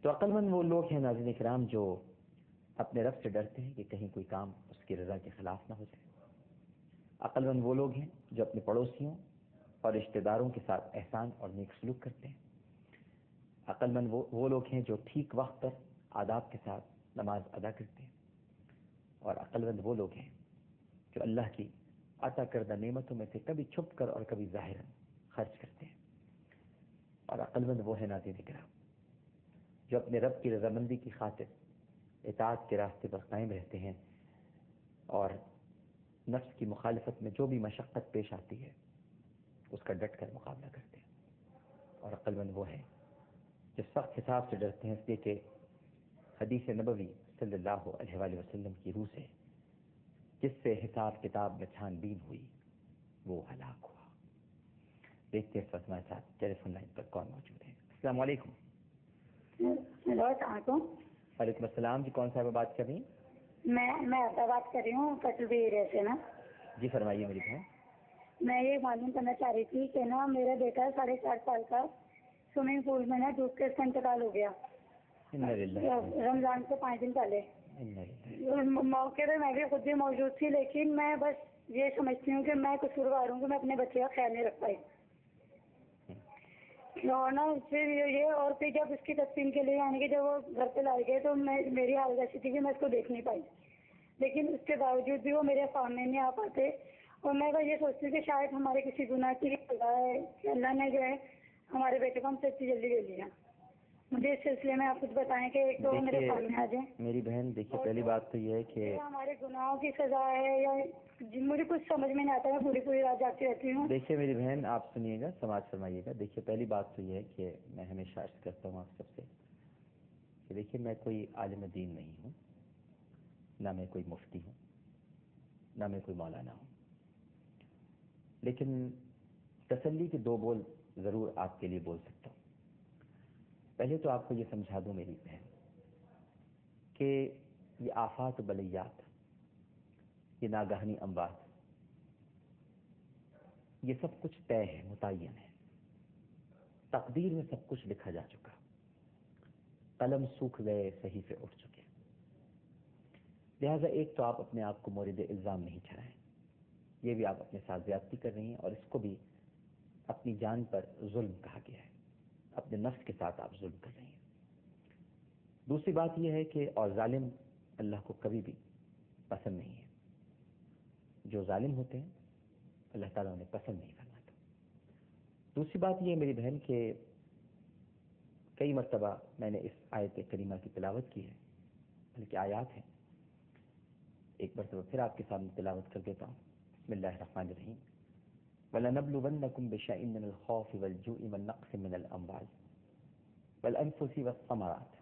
تو عقل مند وہ لوگ ہیں ناظرین کرام جو اپنے رب سے ڈرتے ہیں کہ کہیں کوئی کام اس کی رضا کے خلاف نہ ہو جائے۔ عقل مند وہ لوگ ہیں جو اپنے پڑوسیوں اور رشتہ داروں کے ساتھ احسان اور نیک سلوک کرتے ہیں۔ عقل مند وہ لوگ ہیں جو ٹھیک وقت پر آداب کے ساتھ نماز ادا کرتے ہیں، اور عقل مند وہ لوگ ہیں جو اللہ کی عطا کردہ نعمتوں میں سے کبھی چھپ کر اور کبھی ظاہراً خرچ کرتے ہیں۔ اور عقل مند وہ ہے ناظرین کرام جو اپنے رب کی رضامندی کی خاطر اطاعت کے راستے پر قائم رہتے ہیں، اور نفس کی مخالفت میں جو بھی مشقت پیش آتی ہے اس کا ڈٹ کر مقابلہ کرتے ہیں۔ اور عقل مند وہ ہے جو سخت حساب سے ڈرتے ہیں، اس لیے کہ حدیث نبوی صلی اللہ علیہ وآلہ وسلم کی روح سے جس سے حساب کتاب میں چھان بین ہوئی وہ ہلاک ہوا۔ دیکھتے ہیں اس وقت ہمارے ساتھ ٹیلی فون لائن پر کون موجود ہے۔ السلام علیکم۔ ہیلو، السلام علیکم۔ وعلیکم السلام جی، کون صاحب بات کر رہی ہیں؟ میں عطا بات کر رہی ہوں کٹل ایریا سے نا۔ جی فرمائیے میری بہن۔ میں یہ معلوم کرنا چاہ رہی تھی کہ نا میرا بیٹا 4.5 سال کا سوئمنگ پول میں نا ڈوب کے اس کا انتقال ہو گیا رمضان سے 5 دن پہلے۔ موقع پہ میں بھی خود بھی موجود تھی، لیکن میں بس یہ سمجھتی ہوں کہ میں قصوروار ہوں کہ میں اپنے بچے کا خیال نہیں رکھ پائی۔ اور نا پھر یہ اور پھر جب اس کی تقسیم کے لیے یعنی کہ جب وہ گھر پہ لائے گئے تو میری حالت ایسی تھی کہ میں اس کو دیکھ نہیں پائی، لیکن اس کے باوجود بھی وہ میرے سامنے نہیں آ پاتے۔ اور میں یہ سوچتی ہوں کہ شاید ہمارے کسی گناہ کی سزا ہے کہ اللہ نے جو ہے ہمارے بیٹے کو ہم سے اتنی جلدی لے لیا۔ مجھے اس سلسلے میں آپ کچھ بتائیں کہ ایک تو میرے سامنے آ جائیں۔ میری بہن دیکھیے، پہلی بات تو یہ ہے کہ ہمارے گناہوں کی سزا ہے یا مجھے کچھ سمجھ میں نہیں آتا، میں پوری رات جاگتی رہتی ہوں۔ دیکھیے میری بہن، آپ سنیے گا، سماج فرمائیے گا۔ دیکھیے پہلی بات تو یہ ہے کہ میں ہمیشہ عرض کرتا ہوں آپ سب سے کہ دیکھیے میں کوئی عالم دین نہیں ہوں، نہ میں کوئی مفتی ہوں، نہ میں کوئی مولانا ہوں، لیکن تسلی کے 2 بول ضرور آپ کے لیے بول سکتا ہوں۔ پہلے تو آپ کو یہ سمجھا دوں میری بہن کہ یہ آفات و بلیات، یہ ناگہانی اموات، یہ سب کچھ طے ہے، متعین ہے، تقدیر میں سب کچھ لکھا جا چکا، قلم سوکھ گئے، صحیفے اٹھ چکے۔ لہذا ایک تو آپ اپنے آپ کو مورد الزام نہیں ٹھہرائیں، یہ بھی آپ اپنے ساتھ زیادتی کر رہی ہیں، اور اس کو بھی اپنی جان پر ظلم کہا گیا ہے، اپنے نفس کے ساتھ آپ ظلم کر رہی ہیں۔ دوسری بات یہ ہے کہ اور ظالم اللہ کو کبھی بھی پسند نہیں ہے، جو ظالم ہوتے ہیں اللہ تعالیٰ انہیں پسند نہیں فرماتا۔ دوسری بات یہ ہے میری بہن کہ کئی مرتبہ میں نے اس آیت کریمہ کی تلاوت کی ہے، بلکہ آیات ہیں، ایک مرتبہ پھر آپ کے سامنے تلاوت کر دیتا ہوں۔ بسم اللہ الرحمن الرحیم۔ وَلَنَبْلُوَنَّكُمْ بِشَيْءٍ مِّنَ الْخَوْفِ وَالْجُوعِ وَالنَّقْصٍ مِّنَ الْأَمْوَالِ وَالْأَنفُسِ وَالثَّمَرَاتِ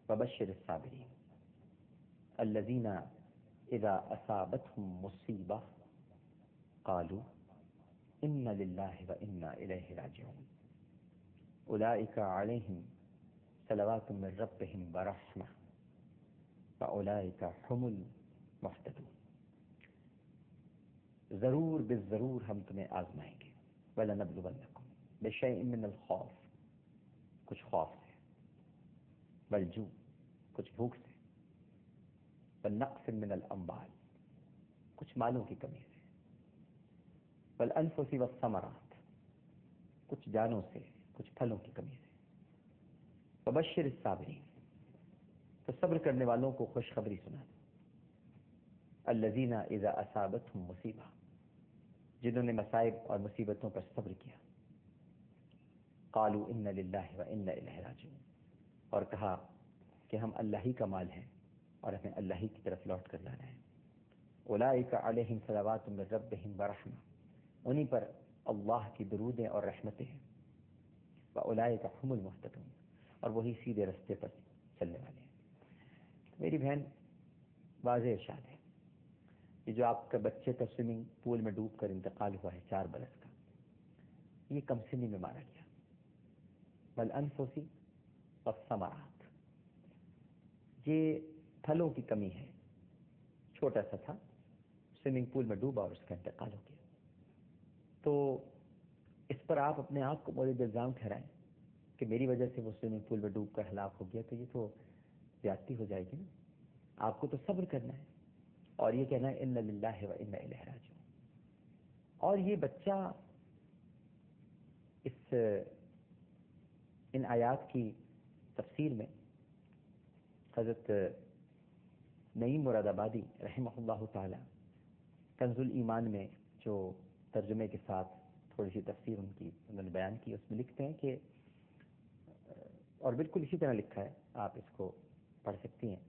وَبَشِّرِ الصَّابِرِينَ الَّذِينَ إِذَا أَصَابَتْهُم مُّصِيبَةٌ قَالُوا إِنَّا لِلَّهِ وَإِنَّا إِلَيْهِ رَاجِعُونَ أُولَٰئِكَ عَلَيْهِمْ صَلَوَاتٌ مِّن رَّبِّهِمْ وَرَحْمَةٌ وَأُولَٰئِكَ هُمُ الْمُهْتَدُونَ۔ ضرور بالضرور ہم تمہیں آزمائیں گے، وَلَنَبْلُوَنَّكُمْ بِشَيْءٍ مِّنَ الْخَوْفِ، کچھ خوف سے، وَالْجُوعِ، کچھ بھوک سے، وَالنَّقْصٍ مِّنَ الْأَمْوَالِ، کچھ مالوں کی کمی سے، وَالْأَنفُسِ وَالثَّمَرَاتِ، کچھ جانوں سے، کچھ پھلوں کی کمی سے، وَبَشِّرِ الصَّابِرِينَ، تو صبر کرنے والوں کو خوشخبری سنا دو، الَّذِينَ إِذَا أَصَابَتْهُم مُّصِیبَةٌ، جنہوں نے مصائب اور مصیبتوں پر صبر کیا، قالوا إِنَّ لِلَّهِ وَإِنَّا إِلَيْهِ رَاجِعُونَ، اور کہا کہ ہم اللہ ہی کا مال ہیں اور ہمیں اللہ ہی کی طرف لوٹ کر جانا ہے۔ أولئک علیہم صلوات من ربہم ورحمہ، انہی پر اللہ کی درودیں اور رحمتیں ہیں، وأولئک هم المہتدون، اور وہی سیدھے رستے پر چلنے والے ہیں۔ میری بہن، واضح ارشاد ہے، یہ جو آپ کا بچے کا سوئمنگ پول میں ڈوب کر انتقال ہوا ہے 4 برس کا، یہ کم سنی میں مارا گیا۔ والانفس والثمرات، یہ پھلوں کی کمی ہے، چھوٹا سا تھا، سوئمنگ پول میں ڈوبا اور اس کا انتقال ہو گیا۔ تو اس پر آپ اپنے آپ کو مورد الزام ٹھہرائیں کہ میری وجہ سے وہ سوئمنگ پول میں ڈوب کر ہلاک ہو گیا، تو یہ تو زیادتی ہو جائے گی نا. آپ کو تو صبر کرنا ہے اور یہ کہنا ہے انا للہ و انا الیہ راجعون. اور یہ بچہ ان آیات کی تفسیر میں حضرت نعیم مراد آبادی رحمہ اللہ تعالی کنز الایمان میں جو ترجمے کے ساتھ تھوڑی سی تفسیر انہوں نے بیان کی، اس میں لکھتے ہیں کہ، اور بالکل اسی طرح لکھا ہے، آپ اس کو پڑھ سکتی ہیں.